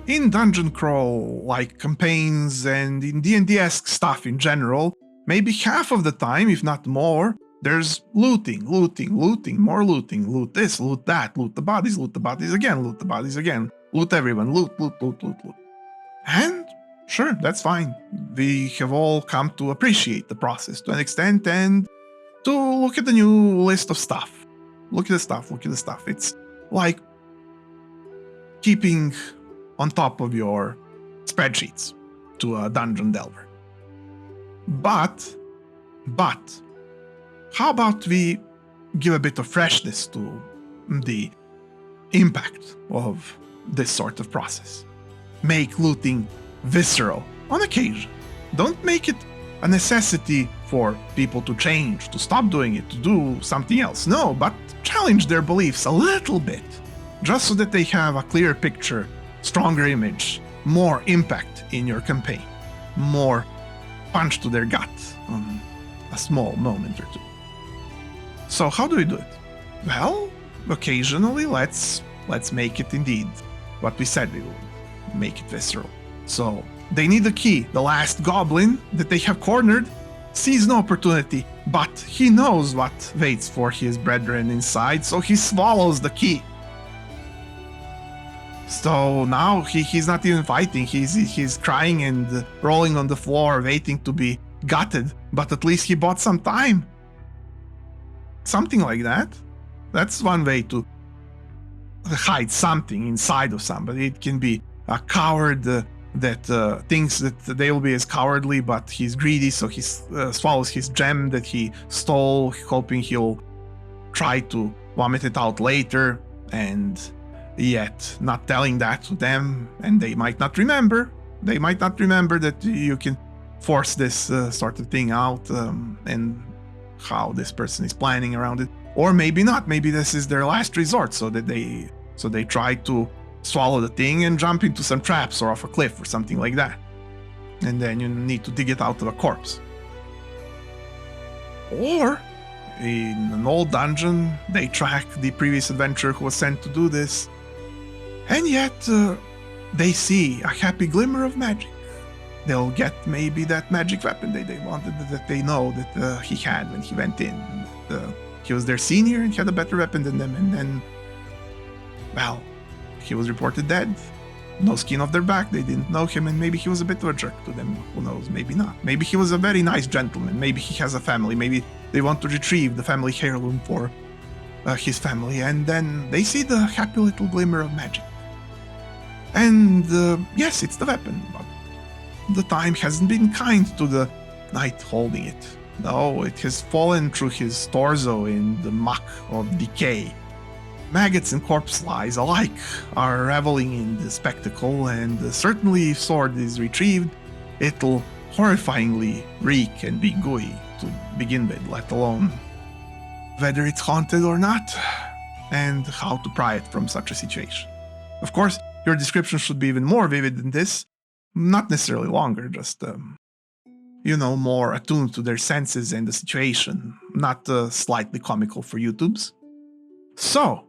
in dungeon crawl like campaigns and in D&D-esque stuff in general, maybe half of the time, if not more, there's looting, more looting, loot this, loot that, loot the bodies again, loot the bodies again, loot everyone, loot. And sure, that's fine. We have all come to appreciate the process to an extent and to look at the new list of stuff. Look at the stuff. It's like keeping on top of your spreadsheets to a dungeon delver. But, how about we give a bit of freshness to the impact of this sort of process? Make looting visceral on occasion. Don't make it a necessity for people to change, to stop doing it, to do something else. No, but challenge their beliefs a little bit, just so that they have a clearer picture, stronger image, more impact in your campaign, more punch to their gut on a small moment or two. So how do we do it? Well, occasionally let's make it indeed what we said we would. Make it visceral. So they need the key. The last goblin that they have cornered sees no opportunity, but he knows what waits for his brethren inside, so he swallows the key. So now he's not even fighting, he's crying and rolling on the floor, waiting to be gutted, but at least he bought some time. Something like that. That's one way to hide something inside of somebody. It can be a coward that thinks that they will be as cowardly, but he's greedy, so he swallows his gem that he stole, hoping he'll try to vomit it out later, and yet not telling that to them, and they might not remember. They might not remember that you can force this sort of thing out, and how this person is planning around it. Or maybe not. Maybe this is their last resort, so they try to swallow the thing and jump into some traps or off a cliff or something like that. And then you need to dig it out of a corpse. Or in an old dungeon, they track the previous adventurer who was sent to do this, and yet they see a happy glimmer of magic. They'll get maybe that magic weapon they wanted, that they know that he had when he went in. He was their senior and he had a better weapon than them, and then, well, he was reported dead. No skin off their back, they didn't know him, and maybe he was a bit of a jerk to them. Who knows, maybe not. Maybe he was a very nice gentleman, maybe he has a family, maybe they want to retrieve the family heirloom for his family, and then they see the happy little glimmer of magic. And yes, it's the weapon, but the time hasn't been kind to the knight holding it. No, it has fallen through his torso in the muck of decay. Maggots and corpse lies alike are reveling in the spectacle, and certainly if sword is retrieved, it'll horrifyingly reek and be gooey to begin with, let alone whether it's haunted or not, and how to pry it from such a situation. Of course, your description should be even more vivid than this, not necessarily longer, just, more attuned to their senses and the situation, not slightly comical for YouTubes. So,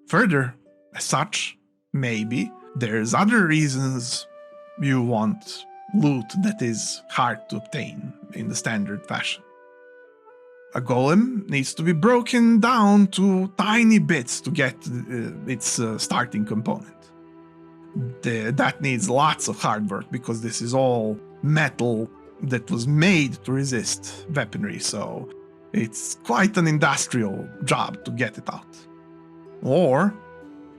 further, as such, maybe there's other reasons you want loot that is hard to obtain in the standard fashion. A golem needs to be broken down to tiny bits to get its starting component. That needs lots of hard work because this is all metal that was made to resist weaponry, so it's quite an industrial job to get it out. Or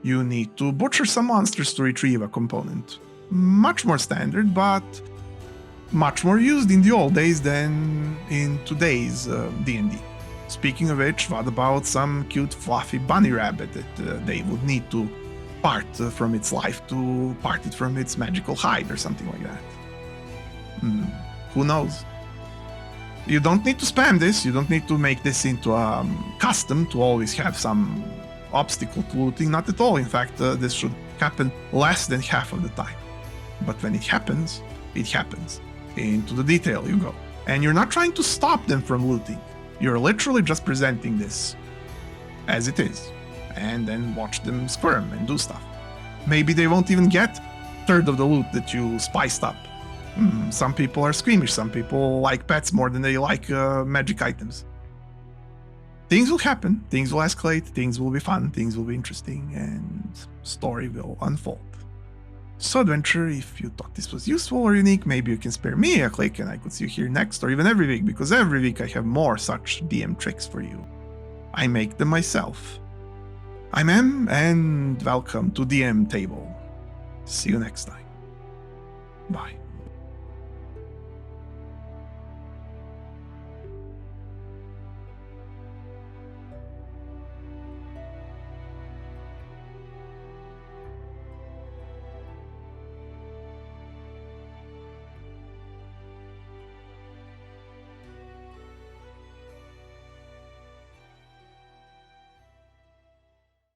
you need to butcher some monsters to retrieve a component. Much more standard, but much more used in the old days than in today's D&D. Speaking of which, what about some cute fluffy bunny rabbit that they would need to part from its life to part it from its magical hide or something like that? Who knows? You don't need to spam this, you don't need to make this into a custom to always have some obstacle to looting, not at all. In fact, this should happen less than half of the time. But when it happens, it happens. Into the detail you go. And you're not trying to stop them from looting. You're literally just presenting this as it is. And then watch them squirm and do stuff. Maybe they won't even get third of the loot that you spiced up. Some people are squeamish. Some people like pets more than they like magic items. Things will happen. Things will escalate. Things will be fun. Things will be interesting. And story will unfold. So adventure, if you thought this was useful or unique, maybe you can spare me a click and I could see you here next or even every week, because every week I have more such DM tricks for you. I make them myself. I'm M, and welcome to dMTable. See you next time. Bye.